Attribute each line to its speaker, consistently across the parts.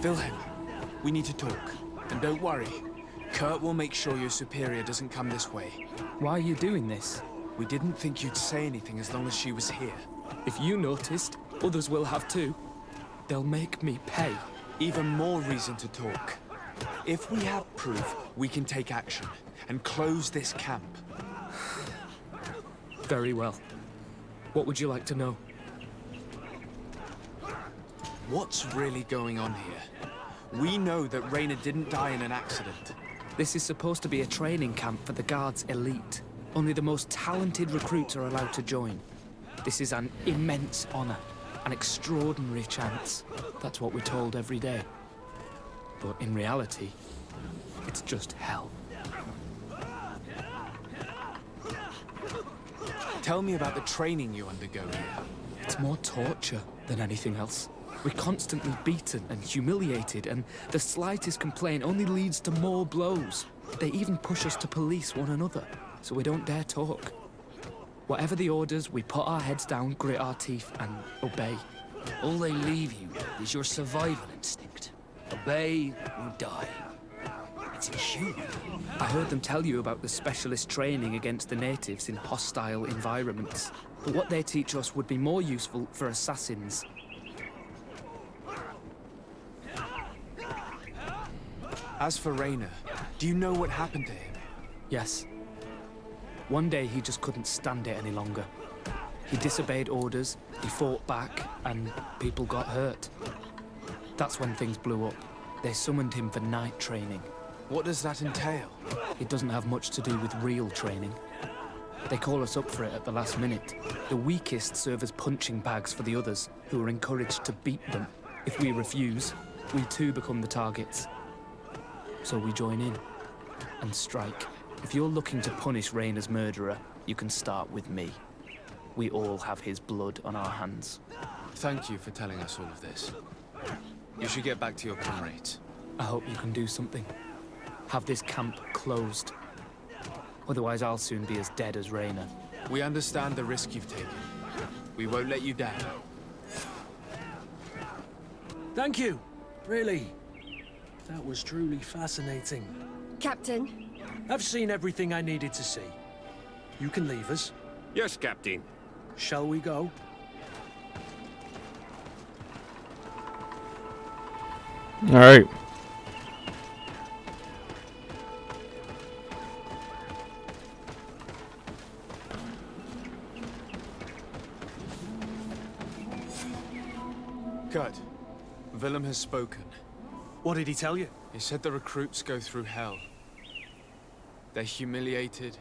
Speaker 1: Wilhelm, we need to talk. And don't worry, Kurt will make sure your superior doesn't come this way.
Speaker 2: Why are you doing this?
Speaker 1: We didn't think you'd say anything as long as she was here.
Speaker 2: If you noticed, others will have too. They'll make me pay.
Speaker 1: Even more reason to talk. If we have proof, we can take action and close this camp.
Speaker 2: Very well. What would you like to know?
Speaker 1: What's really going on here? We know that Raynor didn't die in an accident.
Speaker 2: This is supposed to be a training camp for the Guard's elite. Only the most talented recruits are allowed to join. This is an immense honor, an extraordinary chance. That's what we're told every day. But in reality, it's just hell.
Speaker 1: Tell me about the training you undergo here.
Speaker 2: It's more torture than anything else. We're constantly beaten and humiliated, and the slightest complaint only leads to more blows. They even push us to police one another, so we don't dare talk. Whatever the orders, we put our heads down, grit our teeth, and obey.
Speaker 3: All they leave you with is your survival instinct. Obey or die. It's inhuman.
Speaker 2: I heard them tell you about the specialist training against the natives in hostile environments. But what they teach us would be more useful for assassins.
Speaker 1: As for Raynor, do you know what happened to him?
Speaker 2: Yes. One day he just couldn't stand it any longer. He disobeyed orders, he fought back, and people got hurt. That's when things blew up. They summoned him for night training.
Speaker 1: What does that entail?
Speaker 2: It doesn't have much to do with real training. They call us up for it at the last minute. The weakest serve as punching bags for the others, who are encouraged to beat them. If we refuse, we too become the targets. So we join in and strike. If you're looking to punish Raynor's murderer, you can start with me. We all have his blood on our hands.
Speaker 1: Thank you for telling us all of this. You should get back to your comrades.
Speaker 2: I hope you can do something. Have this camp closed. Otherwise I'll soon be as dead as Raynor.
Speaker 1: We understand the risk you've taken. We won't let you down.
Speaker 4: Thank you. Really. That was truly fascinating.
Speaker 5: Captain.
Speaker 4: I've seen everything I needed to see. You can leave us.
Speaker 6: Yes, Captain.
Speaker 4: Shall we go?
Speaker 7: All right.
Speaker 1: Kurt, Willem has spoken.
Speaker 4: What did he tell you?
Speaker 1: He said the recruits go through hell. They're humiliated,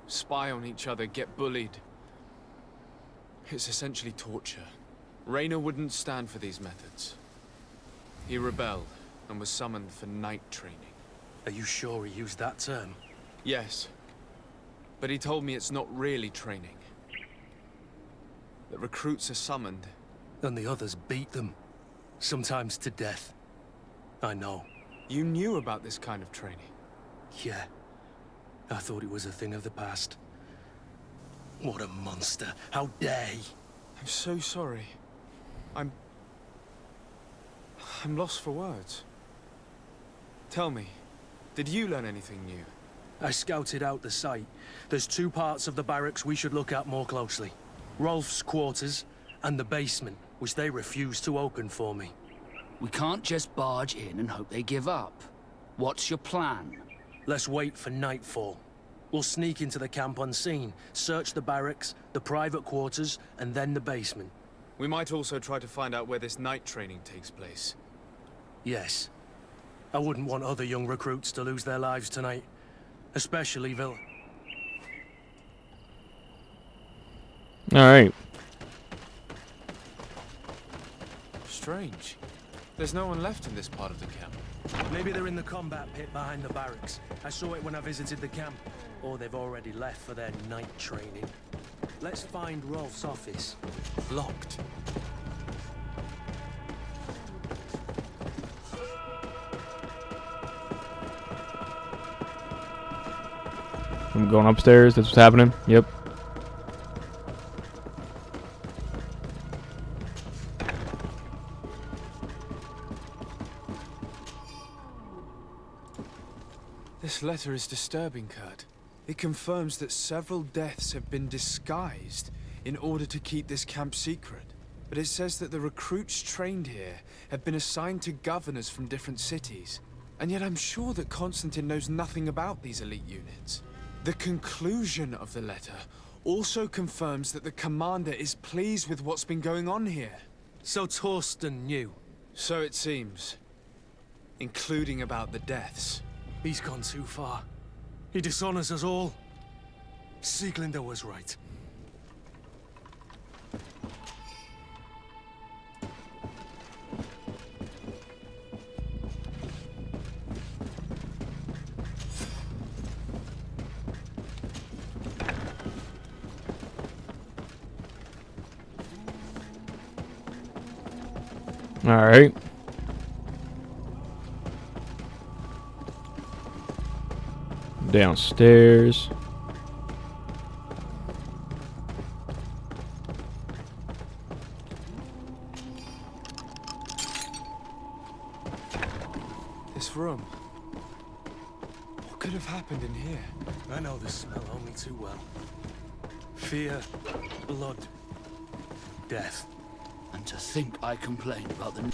Speaker 1: spy on each other, get bullied. It's essentially torture. Raynor wouldn't stand for these methods. He rebelled and was summoned for night training.
Speaker 4: Are you sure he used that term?
Speaker 1: Yes, but he told me it's not really training. The recruits are summoned.
Speaker 4: And the others beat them. Sometimes to death. I know.
Speaker 1: You knew about this kind of training?
Speaker 4: Yeah. I thought it was a thing of the past. What a monster. How dare he?
Speaker 1: I'm so sorry. I'm lost for words. Tell me, did you learn anything new?
Speaker 4: I scouted out the site. There's two parts of the barracks we should look at more closely. Rolf's quarters and the basement, which they refused to open for me.
Speaker 3: We can't just barge in and hope they give up. What's your plan?
Speaker 4: Let's wait for nightfall. We'll sneak into the camp unseen, search the barracks, the private quarters, and then the basement.
Speaker 1: We might also try to find out where this night training takes place.
Speaker 4: Yes. I wouldn't want other young recruits to lose their lives tonight. Especially Will.
Speaker 7: All right.
Speaker 1: Strange. There's no one left in this part of the camp.
Speaker 4: Maybe they're in the combat pit behind the barracks. I saw it when I visited the camp. Or they've already left for their night training. Let's find Rolf's office.
Speaker 1: Locked.
Speaker 7: I'm going upstairs. That's what's happening. Yep.
Speaker 1: This letter is disturbing, Kurt. It confirms that several deaths have been disguised in order to keep this camp secret. But it says that the recruits trained here have been assigned to governors from different cities. And yet I'm sure that Constantine knows nothing about these elite units. The conclusion of the letter also confirms that the commander is pleased with what's been going on here.
Speaker 4: So Torsten knew.
Speaker 1: So it seems. Including about the deaths.
Speaker 4: He's gone too far. He dishonors us all. Sieglinder was right.
Speaker 7: All right. Downstairs.
Speaker 1: This room. What could have happened in here?
Speaker 4: I know the smell only too well. Fear, blood, death.
Speaker 3: And to think I complained about the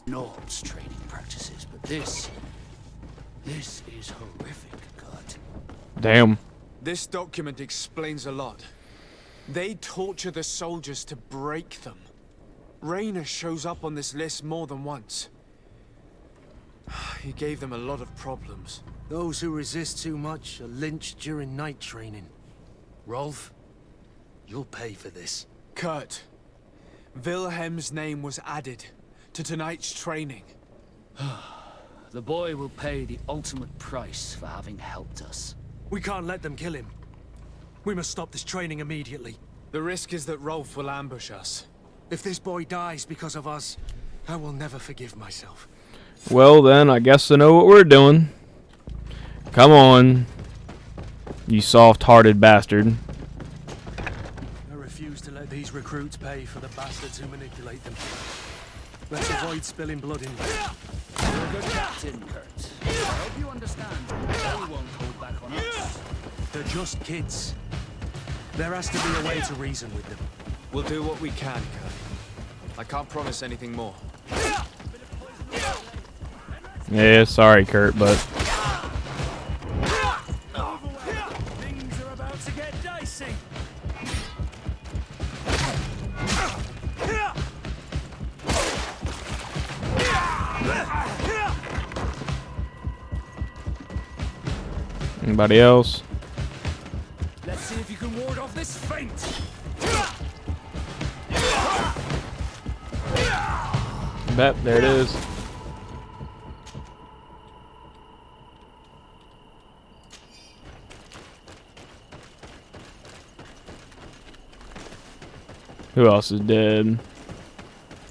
Speaker 3: Nord's training practices, but this is horrific, God.
Speaker 7: Damn.
Speaker 1: This document explains a lot. They torture the soldiers to break them. Raynor shows up on this list more than once. He gave them a lot of problems.
Speaker 4: Those who resist too much are lynched during night training. Rolf, you'll pay for this.
Speaker 1: Kurt, Wilhelm's name was added to tonight's training.
Speaker 3: The boy will pay the ultimate price for having helped us.
Speaker 4: We can't let them kill him. We must stop this training immediately.
Speaker 1: The risk is that Rolf will ambush us.
Speaker 4: If this boy dies because of us, I will never forgive myself.
Speaker 7: Well, then, I guess I know what we're doing. Come on, you soft-hearted bastard.
Speaker 4: I refuse to let these recruits pay for the bastards who manipulate them. Let's avoid spilling blood in there.
Speaker 3: You're a good captain, Kurt. I hope you understand. They won't hold back on us.
Speaker 4: They're just kids. There has to be a way to reason with them.
Speaker 1: We'll do what we can, Kurt. I can't promise anything more.
Speaker 7: Yeah, sorry, Kurt, but
Speaker 4: Things are about to get dicey.
Speaker 7: anybody else?
Speaker 3: Let's see if you can ward off this feint.
Speaker 7: Bet, there it is. Who else is dead?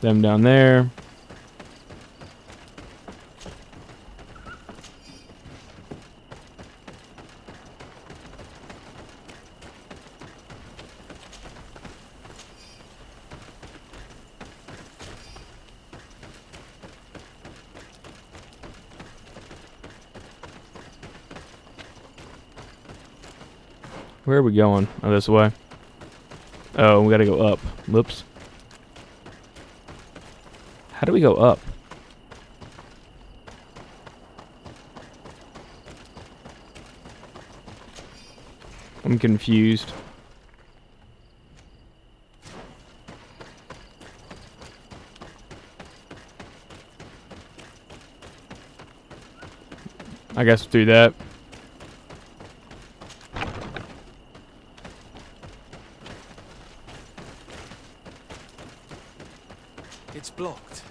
Speaker 7: Them down there. Where are we going? Oh, this way. Oh, we gotta go up. Whoops. How do we go up? I'm confused. I guess through that.
Speaker 1: It's blocked.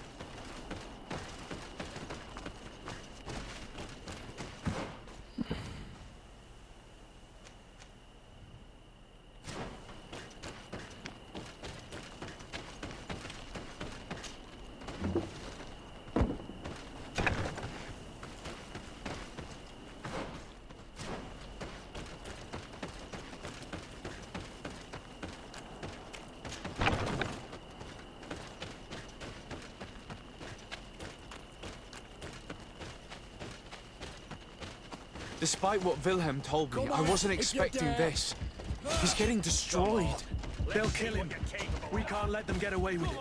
Speaker 1: Despite what Wilhelm told me, I wasn't expecting this. He's getting destroyed.
Speaker 4: They'll kill him. We can't let them get away with it.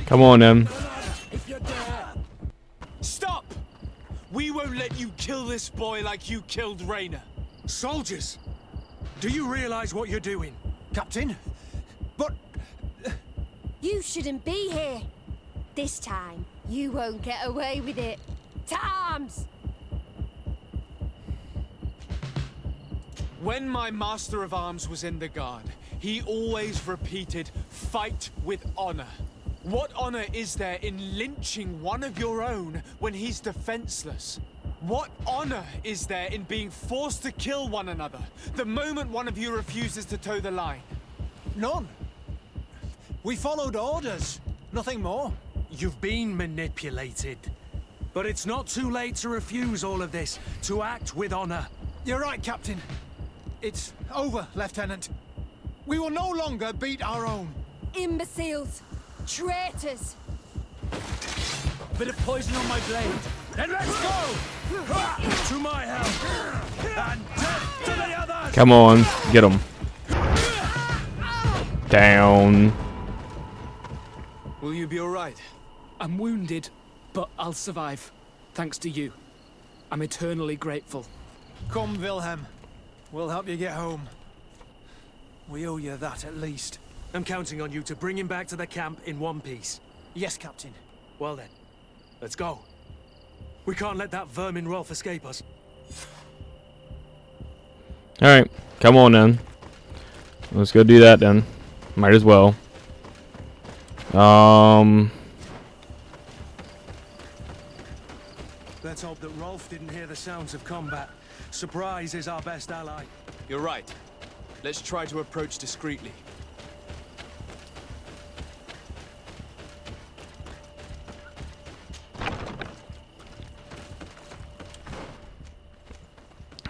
Speaker 7: Come on, then.
Speaker 1: Stop! We won't let you kill this boy like you killed Rainer.
Speaker 4: Soldiers! Do you realize what you're doing?
Speaker 5: Captain? But...
Speaker 6: You shouldn't be here. This time, you won't get away with it. To arms!
Speaker 1: When my Master of Arms was in the Guard, he always repeated, fight with honor. What honor is there in lynching one of your own when he's defenseless? What honor is there in being forced to kill one another the moment one of you refuses to toe the line?
Speaker 5: None. We followed orders. Nothing more.
Speaker 4: You've been manipulated. But it's not too late to refuse all of this, to act with honor.
Speaker 5: You're right, Captain. It's over, Lieutenant. We will no longer beat our own.
Speaker 6: Imbeciles! Traitors!
Speaker 5: Bit of poison on my blade.
Speaker 4: Then let's go! To my help! And death to the others!
Speaker 7: Come on, get him. Down.
Speaker 1: Will you be alright?
Speaker 2: I'm wounded, but I'll survive. Thanks to you. I'm eternally grateful.
Speaker 5: Come, Wilhelm. We'll help you get home. We owe you that, at least.
Speaker 4: I'm counting on you to bring him back to the camp in one piece.
Speaker 5: Yes, Captain.
Speaker 4: Well then, let's go. We can't let that vermin Rolf escape us.
Speaker 7: Alright, come on then. Let's go do that then. Might as well.
Speaker 4: Let's hope that Rolf didn't hear the sounds of combat. Surprise is our best ally.
Speaker 1: You're right. Let's try to approach discreetly.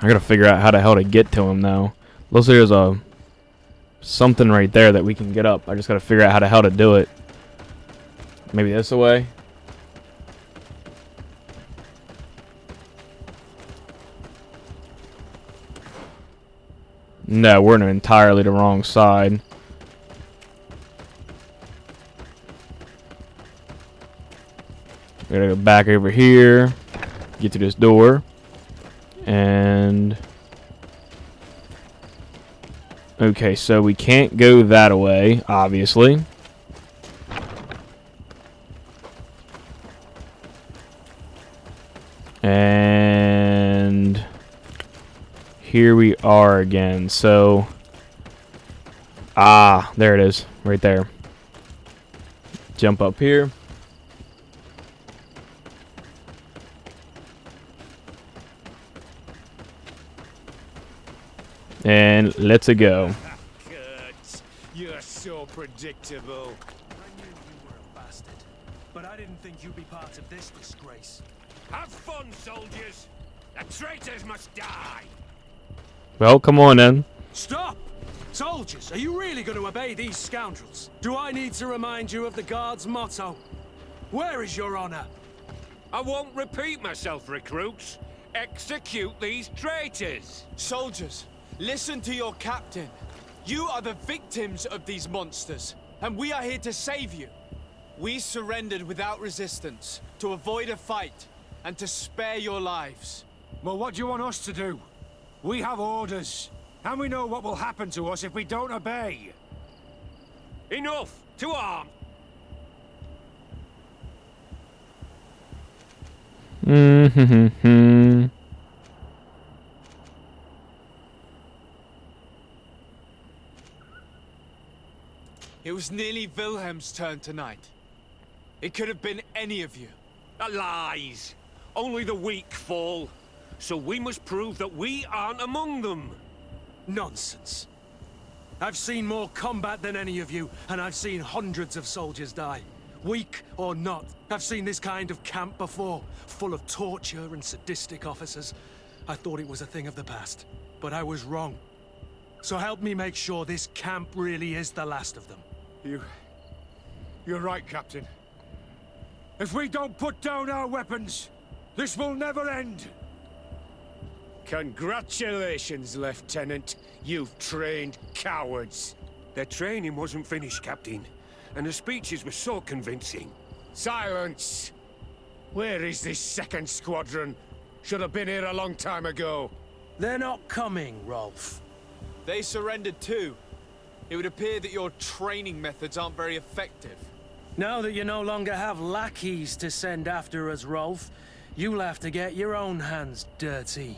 Speaker 7: I gotta figure out how the hell to get to him though. Looks like there's a something right there that we can get up. I just gotta figure out how the hell to do it. Maybe this way. No, we're on entirely the wrong side. We gotta go back over here, get to this door, and okay, so we can't go that way, obviously. And here we are again. So, there it is, right there. Jump up here. And let's go.
Speaker 8: Kurt, you're so predictable.
Speaker 4: I knew you were a bastard, but I didn't think you'd be part of this disgrace.
Speaker 8: Have fun, soldiers. The traitors must die.
Speaker 7: Well, come on then.
Speaker 4: Stop! Soldiers, are you really going to obey these scoundrels? Do I need to remind you of the Guard's motto? Where is your honor?
Speaker 8: I won't repeat myself, recruits. Execute these traitors.
Speaker 1: Soldiers, listen to your captain. You are the victims of these monsters, and we are here to save you. We surrendered without resistance, to avoid a fight, and to spare your lives.
Speaker 9: Well, what do you want us to do? We have orders, and we know what will happen to us if we don't obey.
Speaker 8: Enough! To arm!
Speaker 1: It was nearly Wilhelm's turn tonight. It could have been any of you.
Speaker 8: Lies! Only the weak fall. So we must prove that we aren't among them.
Speaker 4: Nonsense. I've seen more combat than any of you, and I've seen hundreds of soldiers die. Weak or not, I've seen this kind of camp before, full of torture and sadistic officers. I thought it was a thing of the past, but I was wrong. So help me make sure this camp really is the last of them.
Speaker 9: You're right, Captain. If we don't put down our weapons, this will never end. Congratulations, Lieutenant. You've trained cowards.
Speaker 8: Their training wasn't finished, Captain. And the speeches were so convincing.
Speaker 9: Silence! Where is this second squadron? Should have been here a long time ago.
Speaker 4: They're not coming, Rolf.
Speaker 1: They surrendered too. It would appear that your training methods aren't very effective.
Speaker 4: Now that you no longer have lackeys to send after us, Rolf, you'll have to get your own hands dirty.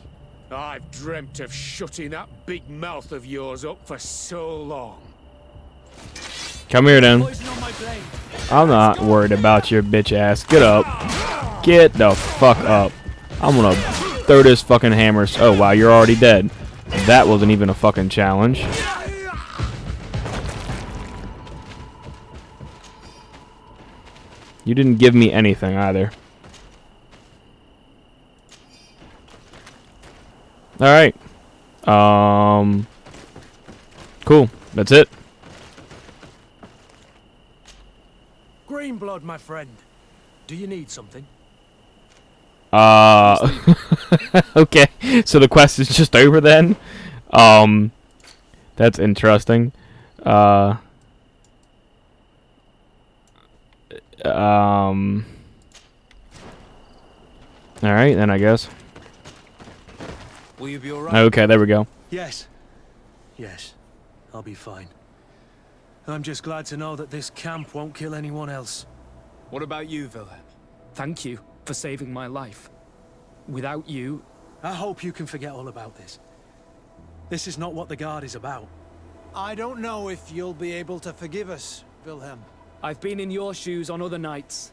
Speaker 9: I've dreamt of shutting that big mouth of yours up for so long.
Speaker 7: Come here, then.
Speaker 4: Poison on my blade.
Speaker 7: I'm not worried about your bitch ass. Get up. Get the fuck up. I'm gonna throw this fucking hammer. Oh, wow, you're already dead. That wasn't even a fucking challenge. You didn't give me anything either. Alright. Cool. That's it.
Speaker 4: Greenblood, my friend. Do you need something?
Speaker 7: Okay. So the quest is just over then? That's interesting. Alright then, I guess.
Speaker 1: Will you be alright?
Speaker 7: Okay, there we go.
Speaker 4: Yes. Yes. I'll be fine. I'm just glad to know that this camp won't kill anyone else.
Speaker 1: What about you, Wilhelm?
Speaker 2: Thank you for saving my life. Without you...
Speaker 4: I hope you can forget all about this. This is not what the Guard is about.
Speaker 5: I don't know if you'll be able to forgive us, Wilhelm.
Speaker 2: I've been in your shoes on other nights.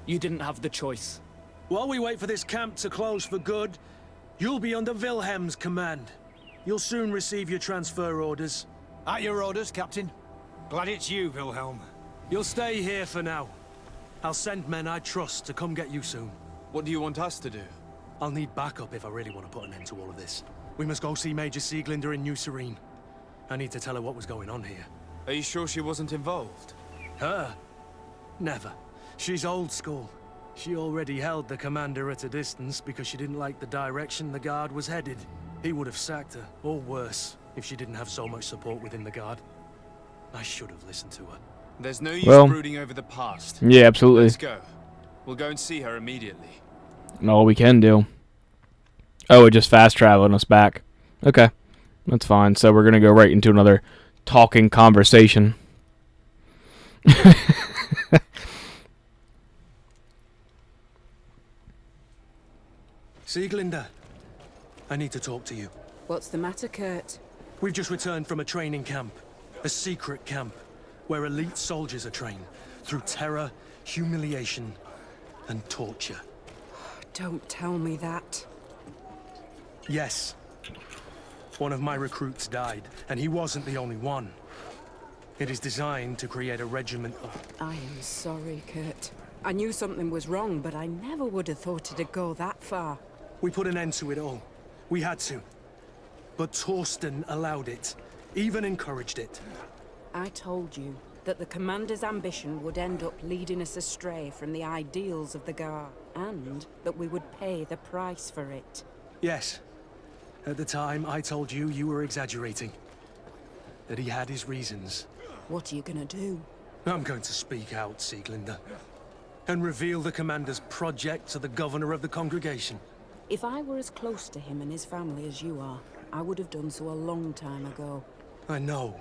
Speaker 2: You didn't have the choice.
Speaker 4: While we wait for this camp to close for good, you'll be under Wilhelm's command. You'll soon receive your transfer orders.
Speaker 5: At your orders, Captain.
Speaker 9: Glad it's you, Wilhelm.
Speaker 4: You'll stay here for now. I'll send men I trust to come get you soon.
Speaker 1: What do you want us to do?
Speaker 4: I'll need backup if I really want to put an end to all of this. We must go see Major Sieglinder in New Serene. I need to tell her what was going on here.
Speaker 1: Are you sure she wasn't involved?
Speaker 4: Her? Never. She's old school. She already held the commander at a distance because she didn't like the direction the Guard was headed. He would have sacked her, or worse, if she didn't have so much support within the Guard. I should have listened to her.
Speaker 1: There's no use
Speaker 7: Well,
Speaker 1: brooding over the past.
Speaker 7: Yeah, absolutely.
Speaker 1: Let's go. We'll go and see her immediately.
Speaker 7: All we can do. Oh, it just fast traveled us back. Okay, that's fine. So we're gonna go right into another talking conversation.
Speaker 4: Sieglinder, I need to talk to you.
Speaker 10: What's the matter, Kurt?
Speaker 4: We've just returned from a training camp. A secret camp, where elite soldiers are trained through terror, humiliation, and torture.
Speaker 10: Don't tell me that.
Speaker 4: Yes. One of my recruits died, and he wasn't the only one. It is designed to create a regiment of...
Speaker 10: I am sorry, Kurt. I knew something was wrong, but I never would have thought it'd go that far.
Speaker 4: We put an end to it all. We had to. But Torsten allowed it, even encouraged it.
Speaker 10: I told you that the Commander's ambition would end up leading us astray from the ideals of the Guard, and that we would pay the price for it.
Speaker 4: Yes. At the time, I told you you were exaggerating. That he had his reasons.
Speaker 10: What are you gonna do?
Speaker 4: I'm going to speak out, Sieglinder. And reveal the Commander's project to the Governor of the Congregation.
Speaker 10: If I were as close to him and his family as you are, I would have done so a long time ago.
Speaker 4: I know.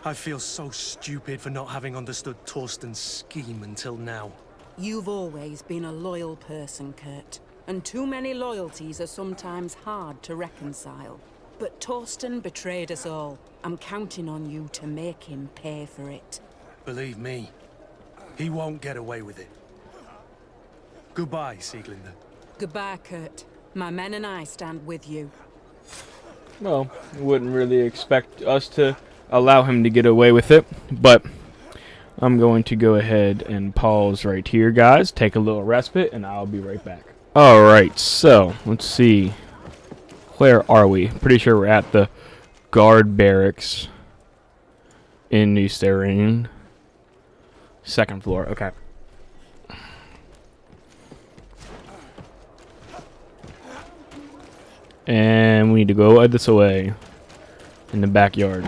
Speaker 4: I feel so stupid for not having understood Torsten's scheme until now.
Speaker 10: You've always been a loyal person, Kurt. And too many loyalties are sometimes hard to reconcile. But Torsten betrayed us all. I'm counting on you to make him pay for it.
Speaker 4: Believe me, he won't get away with it. Goodbye, Sieglinder.
Speaker 10: Goodbye, Kurt. My men and I stand with you.
Speaker 7: Well, wouldn't really expect us to allow him to get away with it, but I'm going to go ahead and pause right here, guys. Take a little respite, and I'll be right back. Alright, so, let's see. Where are we? Pretty sure we're at the Guard Barracks in New Serene. Second floor, okay. And we need to go this way. In the backyard.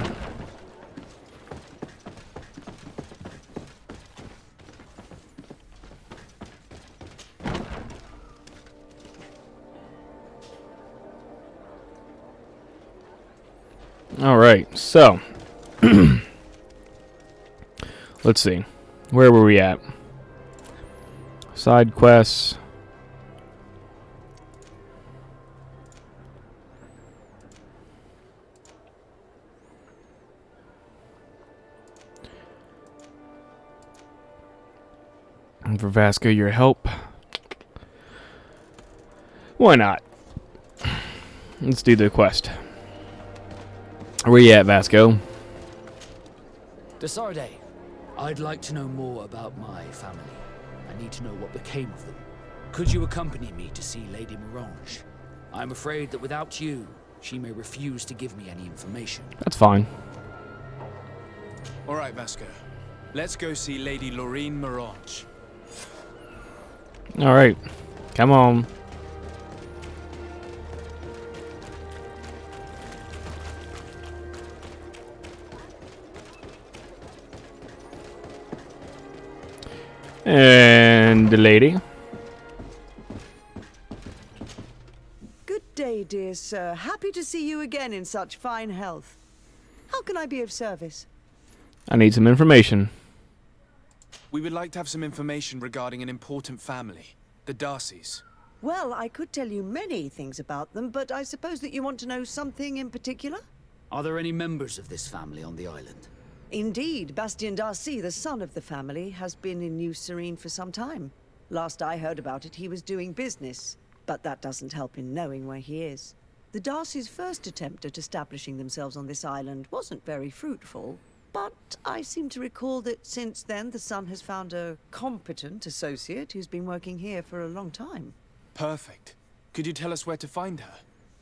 Speaker 7: Alright, so. Let's see. Where were we at? Side quests. And for Vasco, your help. Why not? Let's do the quest. Where you at, Vasco?
Speaker 3: Desarde, I'd like to know more about my family. I need to know what became of them. Could you accompany me to see Lady Morange? I'm afraid that without you, she may refuse to give me any information.
Speaker 7: That's fine.
Speaker 1: All right, Vasco. Let's go see Lady Lorene Morange.
Speaker 7: Alright. Come on. And the lady.
Speaker 11: Good day, dear sir. Happy to see you again in such fine health. How can I be of service?
Speaker 7: I need some information.
Speaker 1: We would like to have some information regarding an important family, the Darcys.
Speaker 11: Well, I could tell you many things about them, but I suppose that you want to know something in particular?
Speaker 3: Are there any members of this family on the island?
Speaker 11: Indeed, Bastien Darcy, the son of the family, has been in New Serene for some time. Last I heard about it, he was doing business, but that doesn't help in knowing where he is. The Darcys' first attempt at establishing themselves on this island wasn't very fruitful, but I seem to recall that since then the son has found a competent associate who's been working here for a long time.
Speaker 1: Perfect. Could you tell us where to find her?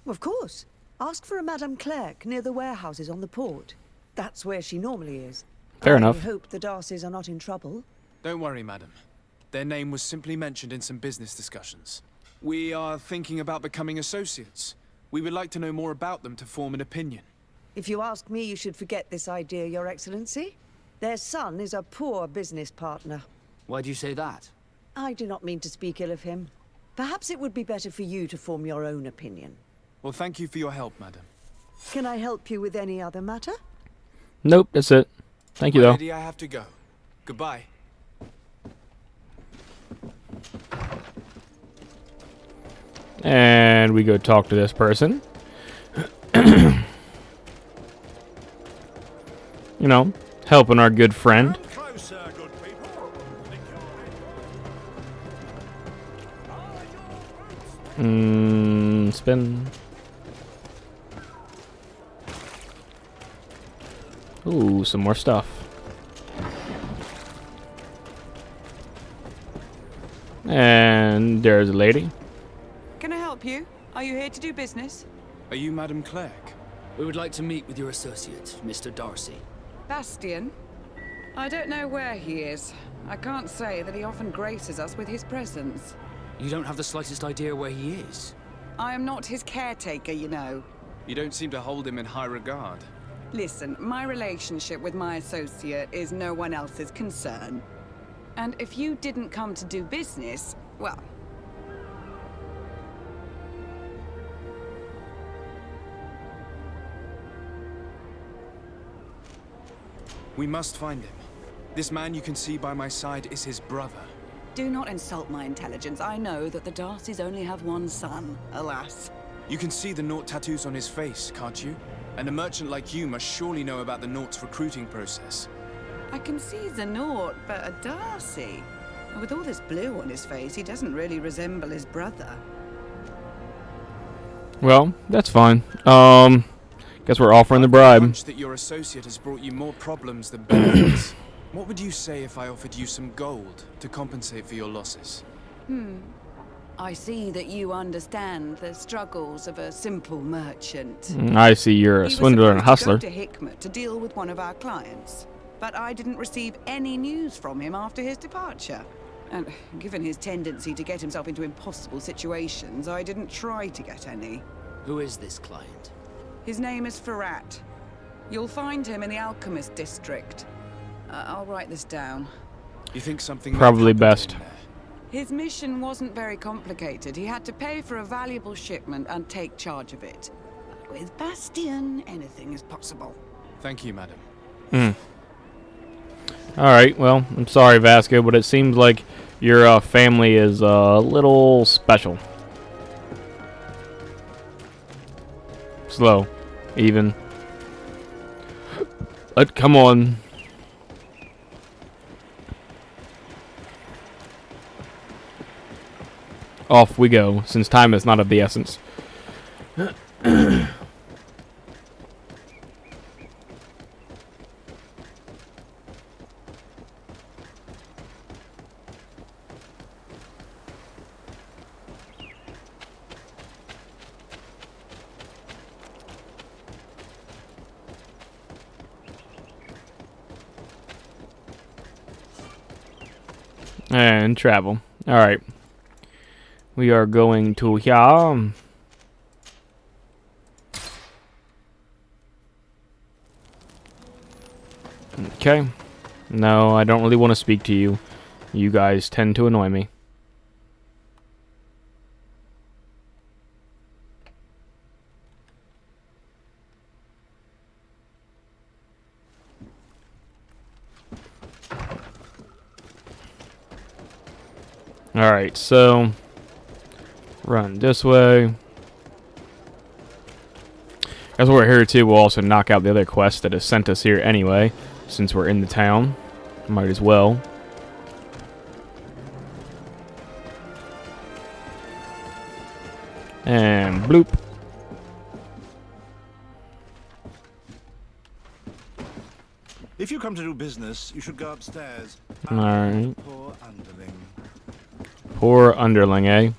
Speaker 11: Of course. Ask for a Madame Clerc near the warehouses on the port. That's where she normally is.
Speaker 7: Fair enough.
Speaker 11: I hope the Darcys are not in trouble.
Speaker 1: Don't worry, madam. Their name was simply mentioned in some business discussions. We are thinking about becoming associates. We would like to know more about them to form an opinion.
Speaker 11: If you ask me, you should forget this idea, Your Excellency. Their son is a poor business partner.
Speaker 3: Why do you say that?
Speaker 11: I do not mean to speak ill of him. Perhaps it would be better for you to form your own opinion.
Speaker 1: Well, thank you for your help, madam.
Speaker 11: Can I help you with any other matter?
Speaker 7: Nope, that's it. Thank you, though.
Speaker 1: Lady, I have to go. Goodbye.
Speaker 7: And we go talk to this person. You know, helping our good friend. Spin. Ooh, some more stuff. And there's a lady.
Speaker 10: Can I help you? Are you here to do business?
Speaker 1: Are you Madame Clerc?
Speaker 3: We would like to meet with your associate, Mr. Darcy.
Speaker 10: Bastien? I don't know where he is. I can't say that he often graces us with his presence.
Speaker 3: You don't have the slightest idea where he is?
Speaker 10: I am not his caretaker, you know.
Speaker 1: You don't seem to hold him in high regard.
Speaker 10: Listen, my relationship with my associate is no one else's concern. And if you didn't come to do business, well...
Speaker 1: We must find him. This man you can see by my side is his brother.
Speaker 10: Do not insult my intelligence. I know that the Darcys only have one son, alas.
Speaker 1: You can see the Naught tattoos on his face, can't you? And a merchant like you must surely know about the Naught's recruiting process.
Speaker 10: I can see the Naught, but a Darcy? With all this blue on his face, he doesn't really resemble his brother.
Speaker 7: Well, that's fine. Guess we're offering the bribe.
Speaker 1: That your associate has brought you more problems than benefits. What would you say if I offered you some gold to compensate for your losses?
Speaker 10: I see that you understand the struggles of a simple merchant.
Speaker 7: I see you're a swindler and a hustler.
Speaker 10: He was supposed to go to Hikmet to deal with one of our clients, but I didn't receive any news from him after his departure. And given his tendency to get himself into impossible situations, I didn't try to get any.
Speaker 3: Who is this client?
Speaker 10: His name is Ferrat. You'll find him in the Alchemist District. I'll write this down.
Speaker 1: You think something might
Speaker 7: Probably
Speaker 1: happen to
Speaker 7: best.
Speaker 1: him there?
Speaker 10: His mission wasn't very complicated. He had to pay for a valuable shipment and take charge of it. With Bastion, anything is possible.
Speaker 1: Thank you, madam.
Speaker 7: Alright, well, I'm sorry, Vasco, but it seems like your family is a little special. Slow. Even. Come on. Off we go, since time is not of the essence. And travel. Alright. We are going to here. Okay. No, I don't really want to speak to you. You guys tend to annoy me. Alright, so run this way. As we're here too, we'll also knock out the other quest that has sent us here anyway, since we're in the town. Might as well. And bloop.
Speaker 12: If you come to do business, you should go upstairs.
Speaker 7: Alright.
Speaker 12: Poor underling.
Speaker 7: Poor underling, eh?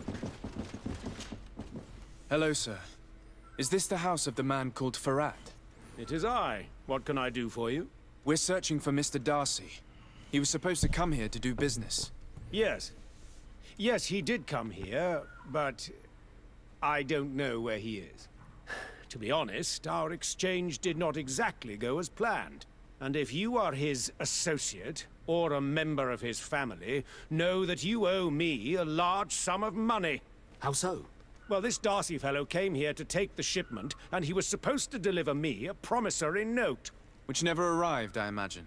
Speaker 1: Hello, sir. Is this the house of the man called Ferrat?
Speaker 8: It is I. What can I do for you?
Speaker 1: We're searching for Mr. Darcy. He was supposed to come here to do business.
Speaker 9: Yes. Yes, he did come here, but I don't know where he is. To be honest, our exchange did not exactly go as planned. And if you are his associate, or a member of his family, know that you owe me a large sum of money.
Speaker 3: How so?
Speaker 9: Well, this Darcy fellow came here to take the shipment, and he was supposed to deliver me a promissory note.
Speaker 1: Which never arrived, I imagine.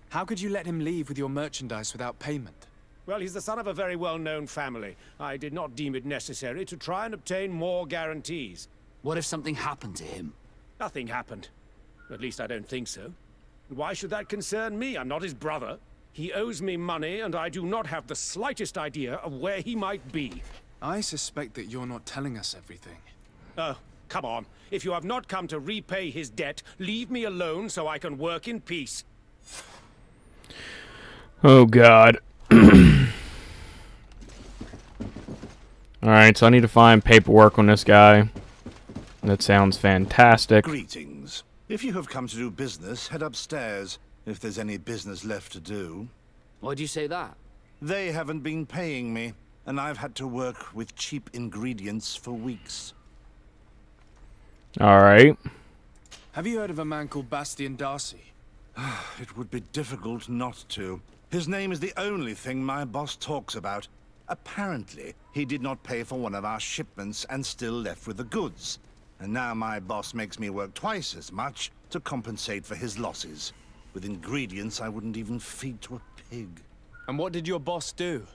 Speaker 1: How could you let him leave with your merchandise without payment?
Speaker 9: Well, he's the son of a very well-known family. I did not deem it necessary to try and obtain more guarantees.
Speaker 3: What if something happened to him?
Speaker 9: Nothing happened. At least I don't think so. Why should that concern me? I'm not his brother. He owes me money, and I do not have the slightest idea of where he might be.
Speaker 1: I suspect that you're not telling us everything.
Speaker 9: Oh, come on. If you have not come to repay his debt, leave me alone so I can work in peace.
Speaker 7: Oh, God. Alright, so I need to find paperwork on this guy. That sounds fantastic.
Speaker 12: Greetings. If you have come to do business, head upstairs, if there's any business left to do.
Speaker 3: Why'd you say that?
Speaker 12: They haven't been paying me, and I've had to work with cheap ingredients for weeks.
Speaker 7: Alright.
Speaker 1: Have you heard of a man called Bastion Darcy?
Speaker 12: It would be difficult not to. His name is the only thing my boss talks about. Apparently, he did not pay for one of our shipments and still left with the goods. And now my boss makes me work twice as much to compensate for his losses. With ingredients I wouldn't even feed to a pig.
Speaker 1: And what did your boss do?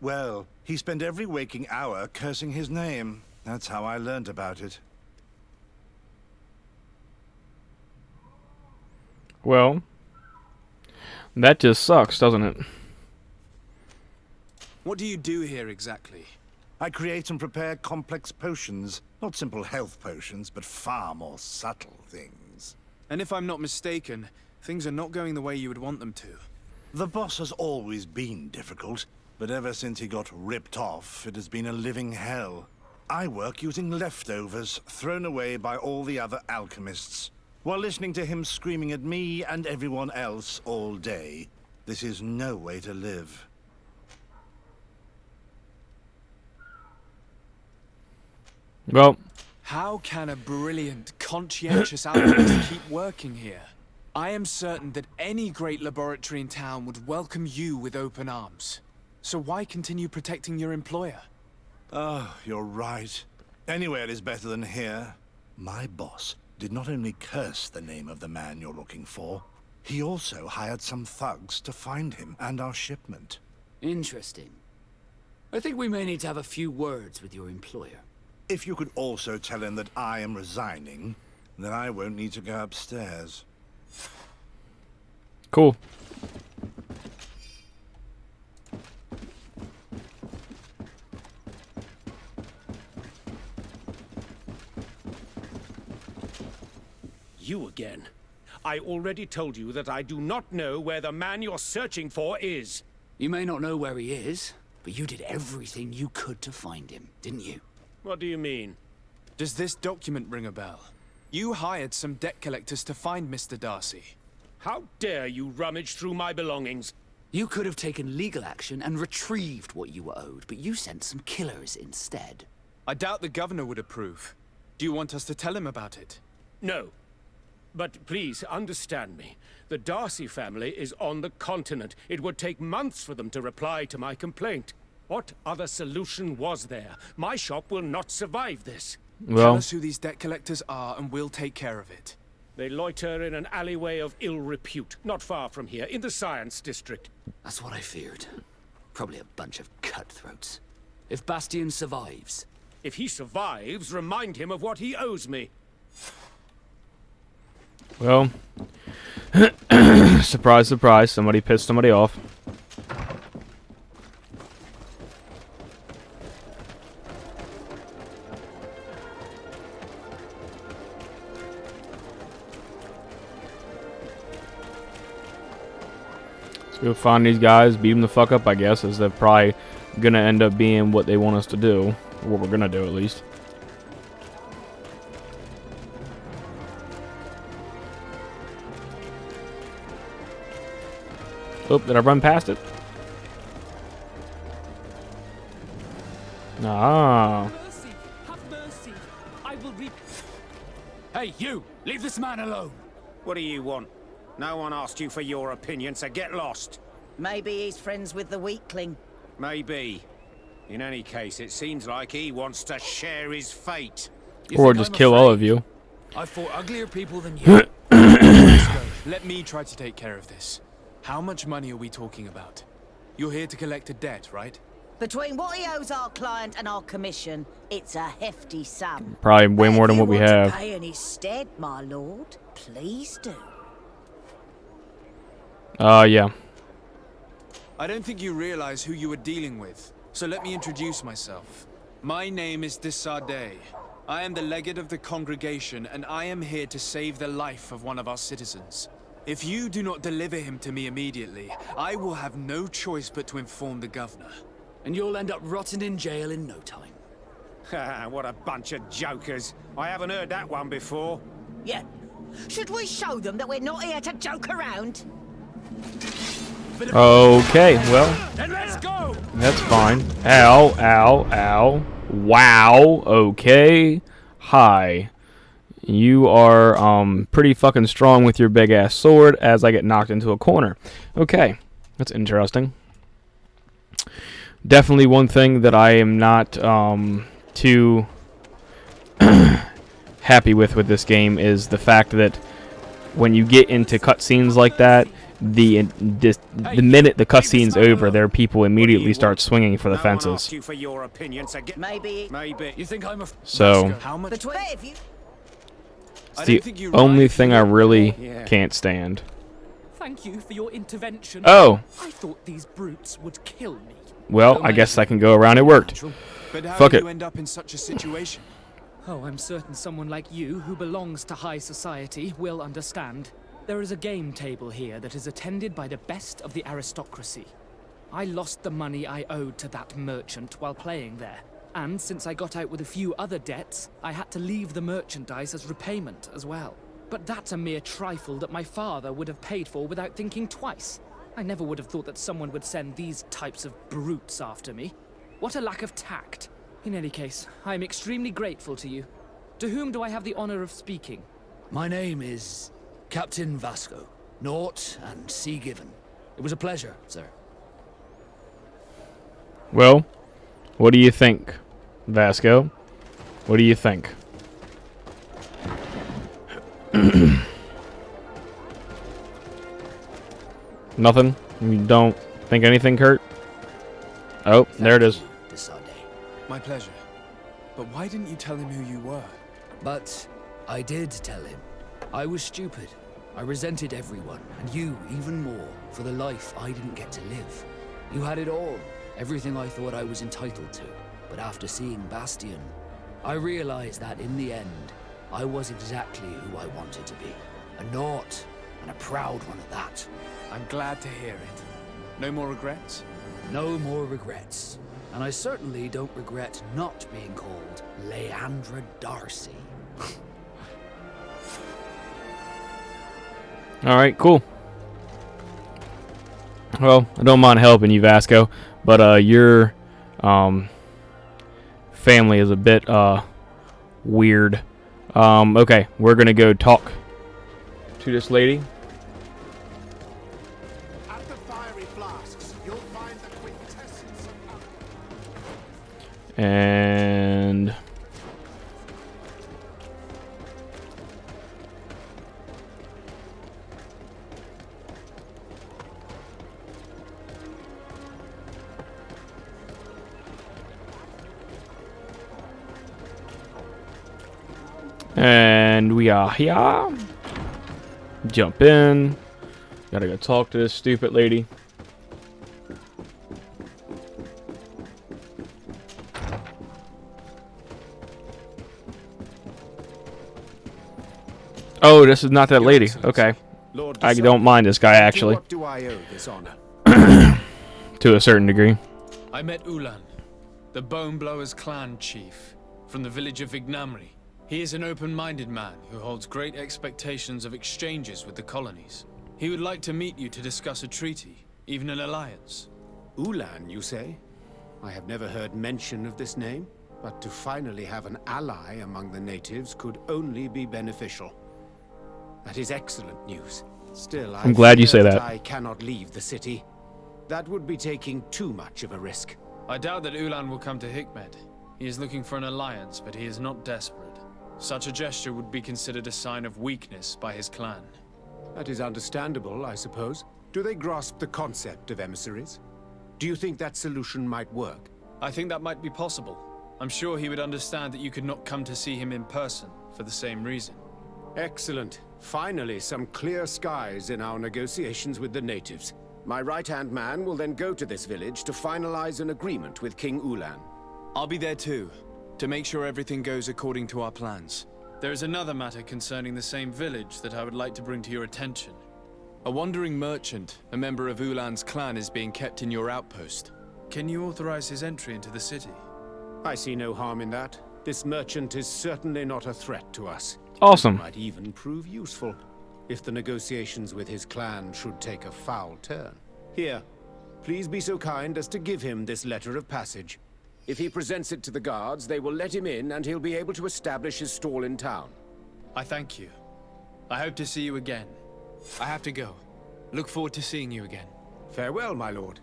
Speaker 12: Well, he spent every waking hour cursing his name. That's how I learned about it.
Speaker 7: Well, that just sucks, doesn't it?
Speaker 1: What do you do here exactly?
Speaker 12: I create and prepare complex potions. Not simple health potions, but far more subtle things.
Speaker 1: And if I'm not mistaken, things are not going the way you would want them to.
Speaker 12: The boss has always been difficult, but ever since he got ripped off, it has been a living hell. I work using leftovers thrown away by all the other alchemists, while listening to him screaming at me and everyone else all day. This is no way to live.
Speaker 7: Well,
Speaker 1: how How can a brilliant, conscientious alchemist keep working here? I am certain that any great laboratory in town would welcome you with open arms. So why continue protecting your employer?
Speaker 12: Oh, you're right. Anywhere is better than here. My boss did not only curse the name of the man you're looking for, he also hired some thugs to find him and our shipment.
Speaker 3: Interesting. I think we may need to have a few words with your employer.
Speaker 12: If you could also tell him that I am resigning, then I won't need to go upstairs.
Speaker 7: Cool.
Speaker 9: You again. I already told you that I do not know where the man you're searching for is.
Speaker 3: You may not know where he is, but you did everything you could to find him, didn't you?
Speaker 9: What do you mean?
Speaker 1: Does this document ring a bell? You hired some debt collectors to find Mr. Darcy.
Speaker 9: How dare you rummage through my belongings?
Speaker 3: You could have taken legal action and retrieved what you were owed, but you sent some killers instead.
Speaker 1: I doubt the governor would approve. Do you want us to tell him about it?
Speaker 9: No. But please understand me. The Darcy family is on the continent. It would take months for them to reply to my complaint. What other solution was there? My shop will not survive this.
Speaker 1: Tell
Speaker 7: Well,
Speaker 1: us who these debt collectors are and we'll take care of it.
Speaker 9: They loiter in an alleyway of ill repute, not far from here, in the Science District.
Speaker 3: That's what I feared. Probably a bunch of cutthroats. If Bastian survives...
Speaker 9: If he survives, remind him of what he owes me.
Speaker 7: well, surprise, surprise, somebody pissed somebody off. Let's go find these guys, beat them the fuck up, I guess, as they're probably gonna end up being what they want us to do. Or what we're gonna do, at least. Oh, did I run past it? Ah.
Speaker 3: Mercy! Have mercy! I will reap... Hey, you! Leave this man alone!
Speaker 9: What do you want? No one asked you for your opinion, so get lost.
Speaker 11: Maybe he's friends with the weakling.
Speaker 9: Maybe. In any case, it seems like he wants to share his fate.
Speaker 7: Or just kill all of you.
Speaker 3: I fought uglier people than you.
Speaker 1: Let's go. Let me try to take care of this. How much money are we talking about? You're here to collect a debt, right?
Speaker 11: Between what he owes our client and our commission, it's a hefty sum.
Speaker 7: Probably way more than what we
Speaker 11: If you want
Speaker 7: have.
Speaker 11: to pay in his stead, my lord, please do.
Speaker 7: Yeah.
Speaker 1: I don't think you realize who you are dealing with, so let me introduce myself. My name is de Sardet. I am the legate of the congregation, and I am here to save the life of one of our citizens. If you do not deliver him to me immediately, I will have no choice but to inform the governor.
Speaker 3: And you'll end up rotting in jail in no time.
Speaker 9: What a bunch of jokers. I haven't heard that one before.
Speaker 11: Yeah. Should we show them that we're not here to joke around?
Speaker 7: Okay, well,
Speaker 9: Then let's go!
Speaker 7: that's fine. Ow, ow, ow. Wow, okay. Hi. You are, pretty fucking strong with your big-ass sword as I get knocked into a corner. Okay, that's interesting. Definitely one thing that I am not, too happy with this game is the fact that when you get into cutscenes like that, the minute the cutscene's over, there are people immediately start swinging for the fences.
Speaker 9: You for your opinion, so
Speaker 11: Maybe.
Speaker 9: You think I'm a...
Speaker 7: So
Speaker 1: How much?
Speaker 11: Between if you...
Speaker 7: it's the only thing I really can't stand.
Speaker 2: Thank you for your intervention.
Speaker 7: Oh,
Speaker 2: I thought these brutes would kill me.
Speaker 7: well, I guess I can go around. It worked.
Speaker 1: But how
Speaker 7: Fuck
Speaker 1: did
Speaker 7: it.
Speaker 1: you end up in such a situation?
Speaker 2: Oh, I'm certain someone like you, who belongs to high society, will understand. There is a game table here that is attended by the best of the aristocracy. I lost the money I owed to that merchant while playing there. And since I got out with a few other debts, I had to leave the merchandise as repayment as well. But that's a mere trifle that my father would have paid for without thinking twice. I never would have thought that someone would send these types of brutes after me. What a lack of tact. In any case, I am extremely grateful to you. To whom do I have the honor of speaking?
Speaker 3: My name is Captain Vasco. Naught and Sea Given. It was a pleasure, sir.
Speaker 7: Well, what do you think, Vasco? What do you think? Nothing? You don't think anything, Kurt? Oh, there it is.
Speaker 1: My pleasure. But why didn't you tell him who you were?
Speaker 3: But I did tell him. I was stupid. I resented everyone, and you even more, for the life I didn't get to live. You had it all, everything I thought I was entitled to. But after seeing Bastion, I realized that in the end, I was exactly who I wanted to be. A naught, and a proud one at that.
Speaker 1: I'm glad to hear it. No more regrets?
Speaker 3: No more regrets. And I certainly don't regret not being called Leandra Darcy.
Speaker 7: Alright, cool. Well, I don't mind helping you, Vasco, but your family is a bit weird. Okay, we're gonna go talk to this lady.
Speaker 12: At the fiery flasks, you'll find the quintessence of
Speaker 7: And we are here. Jump in. Gotta go talk to this stupid lady. Oh, this is not that lady. Okay. I don't mind this guy, actually.
Speaker 9: What do I owe this honor?
Speaker 7: To a certain degree.
Speaker 1: I met Ulan, the Bone Blowers clan chief, from the village of Vignamri. He is an open-minded man who holds great expectations of exchanges with the colonies. He would like to meet you to discuss a treaty, even an alliance.
Speaker 9: Ulan, you say? I have never heard mention of this name, but to finally have an ally among the natives could only be beneficial. That is excellent news. Still,
Speaker 7: I'm glad you say that.
Speaker 9: I cannot leave the city. That would be taking too much of a risk.
Speaker 1: I doubt that Ulan will come to Hikmed. He is looking for an alliance, but he is not desperate. Such a gesture would be considered a sign of weakness by his clan.
Speaker 9: That is understandable, I suppose. Do they grasp the concept of emissaries? Do you think that solution might work?
Speaker 1: I think that might be possible. I'm sure he would understand that you could not come to see him in person for the same reason.
Speaker 9: Excellent. Finally, some clear skies in our negotiations with the natives. My right-hand man will then go to this village to finalize an agreement with King Ulan.
Speaker 1: I'll be there too, to make sure everything goes according to our plans. There is another matter concerning the same village that I would like to bring to your attention. A wandering merchant, a member of Ulan's clan, is being kept in your outpost. Can you authorize his entry into the city?
Speaker 9: I see no harm in that. This merchant is certainly not a threat to us.
Speaker 7: Awesome.
Speaker 9: He might even prove useful, if the negotiations with his clan should take a foul turn. Here, please be so kind as to give him this letter of passage. If he presents it to the guards, they will let him in and he'll be able to establish his stall in town.
Speaker 1: I thank you. I hope to see you again. I have to go. Look forward to seeing you again.
Speaker 9: Farewell, my lord.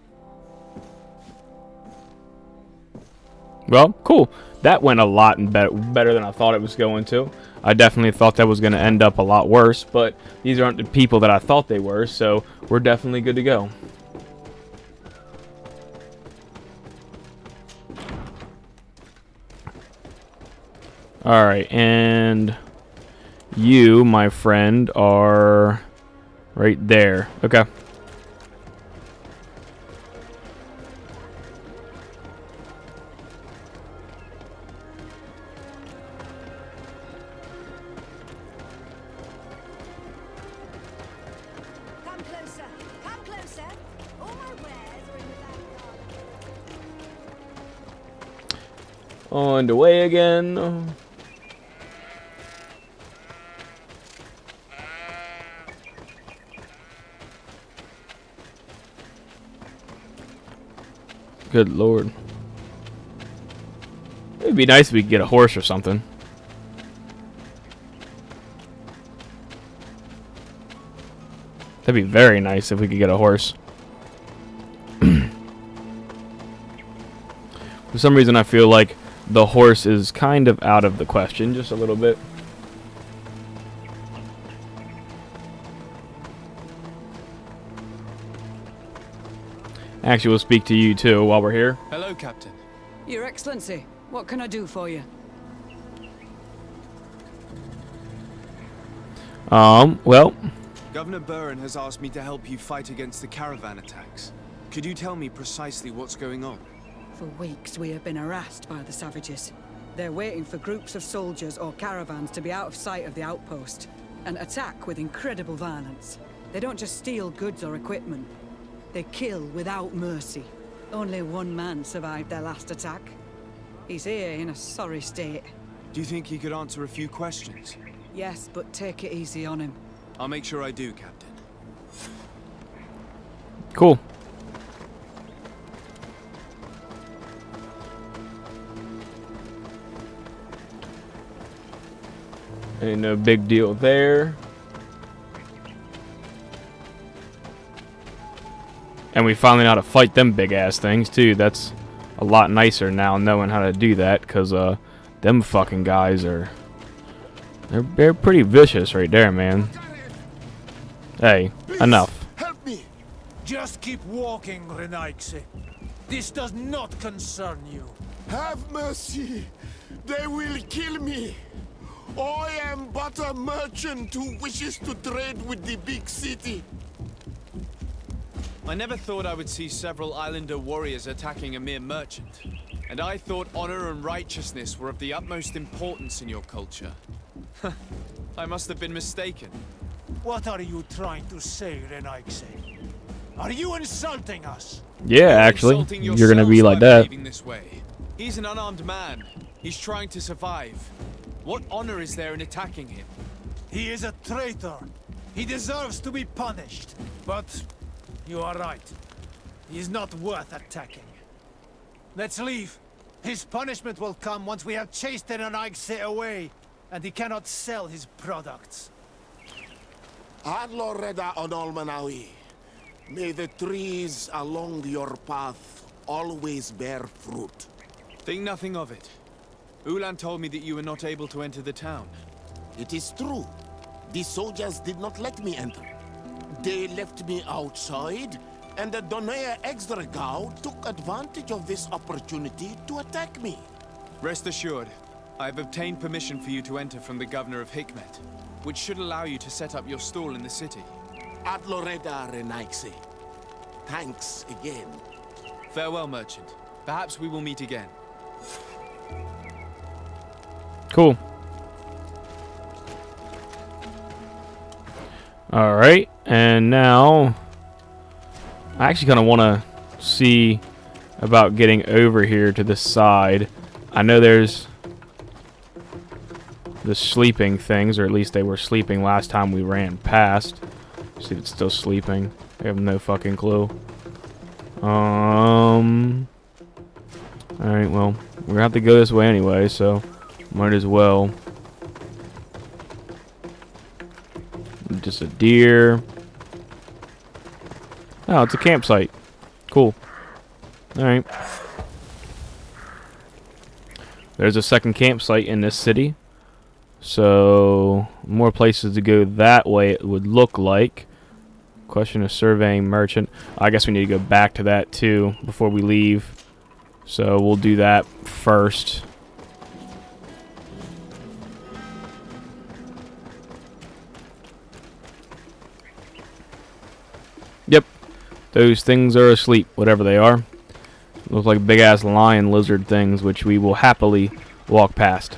Speaker 7: Well, cool. That went a lot better than I thought it was going to. I definitely thought that was going to end up a lot worse, but these aren't the people that I thought they were, so we're definitely good to go. Alright, and you, my friend, are right there. Okay.
Speaker 6: Come closer. Come closer. All my wares are in the back garden.
Speaker 7: On the way again. Good lord. It'd be nice if we could get a horse or something. That'd be very nice if we could get a horse. For some reason, I feel like the horse is kind of out of the question, just a little bit. Actually, we'll speak to you too while we're here.
Speaker 1: Hello, Captain.
Speaker 10: Your Excellency, what can I do for you?
Speaker 7: Well,
Speaker 1: Governor Burren has asked me to help you fight against the caravan attacks. Could you tell me precisely what's going on?
Speaker 10: For weeks we have been harassed by the savages. They're waiting for groups of soldiers or caravans to be out of sight of the outpost and attack with incredible violence. They don't just steal goods or equipment. They kill without mercy. Only one man survived their last attack. He's here in a sorry state.
Speaker 1: Do you think he could answer a few questions?
Speaker 10: Yes, but take it easy on him.
Speaker 1: I'll make sure I do, Captain.
Speaker 7: cool. Ain't no big deal there. And we finally know how to fight them big ass things too. That's a lot nicer now knowing how to do that, because them fucking guys are they're pretty vicious right there, man. Hey,
Speaker 5: Please,
Speaker 7: enough.
Speaker 5: Help me. Just keep walking, Renaigse. This does not concern you.
Speaker 13: Have mercy. They will kill me. I am but a merchant who wishes to trade with the big city.
Speaker 1: I never thought I would see several Islander warriors attacking a mere merchant. And I thought honor and righteousness were of the utmost importance in your culture. I must have been mistaken.
Speaker 5: What are you trying to say, Renaigse? Are you insulting us?
Speaker 7: Yeah, actually,
Speaker 1: Insulting
Speaker 7: you're gonna be
Speaker 1: yourselves
Speaker 7: like
Speaker 1: by
Speaker 7: that.
Speaker 1: behaving this way. He's an unarmed man. He's trying to survive. What honor is there in attacking him?
Speaker 5: He is a traitor. He deserves to be punished. But you are right. He is not worth attacking. Let's leave. His punishment will come once we have chased Renaigse away, and he cannot sell his products.
Speaker 13: Adloreda Onolmanawi, may the trees along your path always bear fruit.
Speaker 1: Think nothing of it. Ulan told me that you were not able to enter the town.
Speaker 13: It is true. The soldiers did not let me enter. They left me outside, and the Donea Exdragao took advantage of this opportunity to attack me.
Speaker 1: Rest assured, I have obtained permission for you to enter from the governor of Hikmet, which should allow you to set up your stall in the city.
Speaker 13: Adloreda Renaigse. Thanks again.
Speaker 1: Farewell, merchant. Perhaps we will meet again.
Speaker 7: Cool. Alright, and now I actually kind of want to see about getting over here to this side. I know there's the sleeping things, or at least they were sleeping last time we ran past. See if it's still sleeping. I have no fucking clue. Alright, well, we're gonna have to go this way anyway, so might as well. Just a deer. Oh, it's a campsite. Cool. Alright. There's a second campsite in this city. So, more places to go that way, it would look like. Question of surveying merchant. I guess we need to go back to that too before we leave. So, we'll do that first. Yep. Those things are asleep, whatever they are. Look like big ass lion lizard things, which we will happily walk past.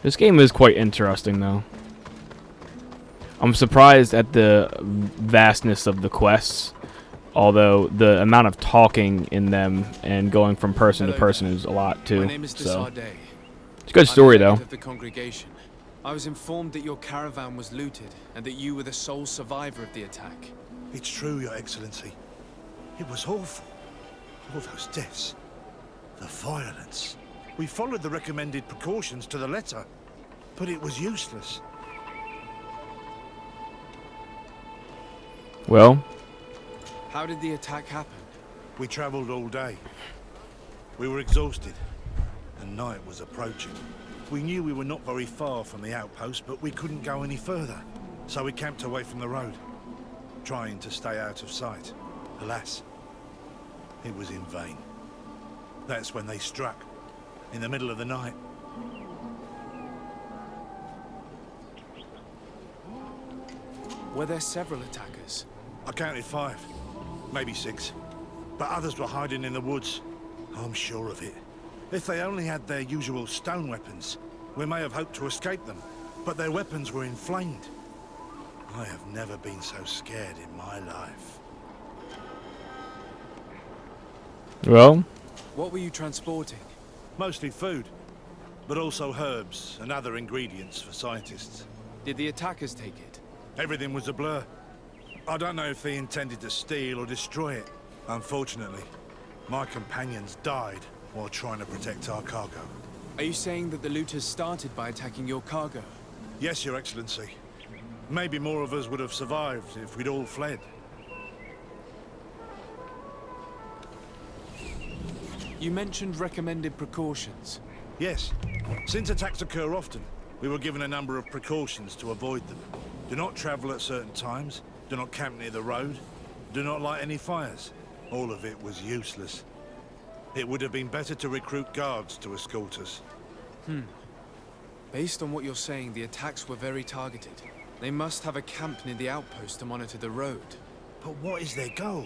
Speaker 7: This game is quite interesting, though. I'm surprised at the vastness of the quests, although the amount of talking in them and going from person to person is a lot too.
Speaker 1: My name is
Speaker 7: So
Speaker 1: Desardet.
Speaker 7: it's a good story, though.
Speaker 1: Of the congregation. I was informed that your caravan was looted, and that you were the sole survivor of the attack.
Speaker 12: It's true, Your Excellency. It was awful. All those deaths. The violence. We followed the recommended precautions to the letter, but it was useless.
Speaker 7: Well,
Speaker 1: How did the attack happen?
Speaker 12: We traveled all day. We were exhausted, and night was approaching. We knew we were not very far from the outpost, but we couldn't go any further. So we camped away from the road, trying to stay out of sight. Alas, it was in vain. That's when they struck, in the middle of the night.
Speaker 1: Were there several attackers?
Speaker 12: I counted 5, maybe 6. But others were hiding in the woods. I'm sure of it. If they only had their usual stone weapons, we may have hoped to escape them. But their weapons were inflamed. I have never been so scared in my life.
Speaker 7: well,
Speaker 1: What were you transporting?
Speaker 12: Mostly food, but also herbs and other ingredients for scientists.
Speaker 1: Did the attackers take it?
Speaker 12: Everything was a blur. I don't know if they intended to steal or destroy it. Unfortunately, my companions died while trying to protect our cargo.
Speaker 1: Are you saying that the looters started by attacking your cargo?
Speaker 12: Yes, Your Excellency. Maybe more of us would have survived if we'd all fled.
Speaker 1: You mentioned recommended precautions.
Speaker 12: Yes. Since attacks occur often, we were given a number of precautions to avoid them. Do not travel at certain times. Do not camp near the road. Do not light any fires. All of it was useless. It would have been better to recruit guards to escort us.
Speaker 1: Based on what you're saying, the attacks were very targeted. They must have a camp near the outpost to monitor the road.
Speaker 12: But what is their goal?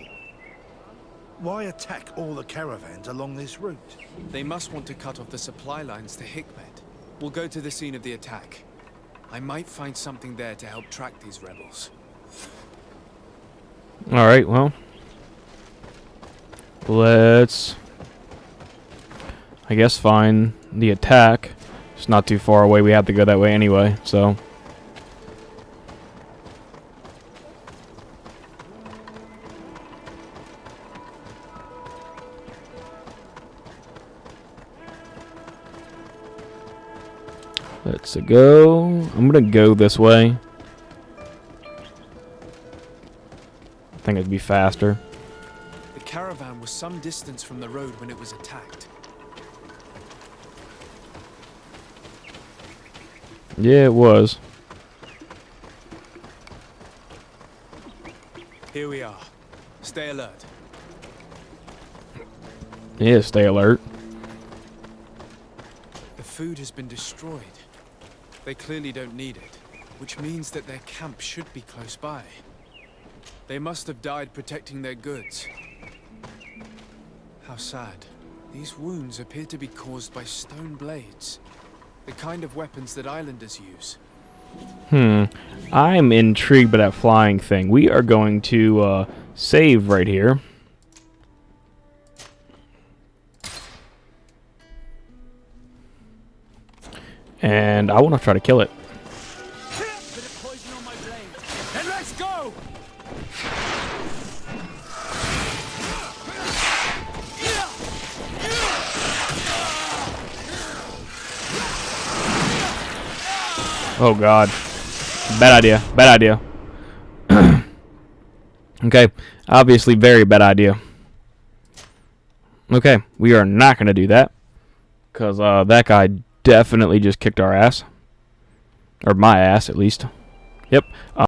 Speaker 12: Why attack all the caravans along this route?
Speaker 1: They must want to cut off the supply lines to Hikmet. We'll go to the scene of the attack. I might find something there to help track these rebels.
Speaker 7: alright, well. Let's, I guess, find the attack. It's not too far away. We have to go that way anyway, so. Let's go. I'm gonna go this way. I think it'd be faster.
Speaker 1: The caravan was some distance from the road when it was attacked.
Speaker 7: Yeah, it was.
Speaker 1: Here we are. Stay alert.
Speaker 7: Yeah, stay alert.
Speaker 1: The food has been destroyed. They clearly don't need it, which means that their camp should be close by. They must have died protecting their goods. How sad. These wounds appear to be caused by stone blades. The kind of weapons that islanders use.
Speaker 7: I'm intrigued by that flying thing. We are going to save right here. And I want to try to kill it.
Speaker 3: Bit of poison on my blade. And let's go!
Speaker 7: Oh god. Bad idea. Bad idea. Okay. Obviously very bad idea. Okay. We are not going to do that. Because that guy definitely just kicked our ass. Or my ass, at least. Yep.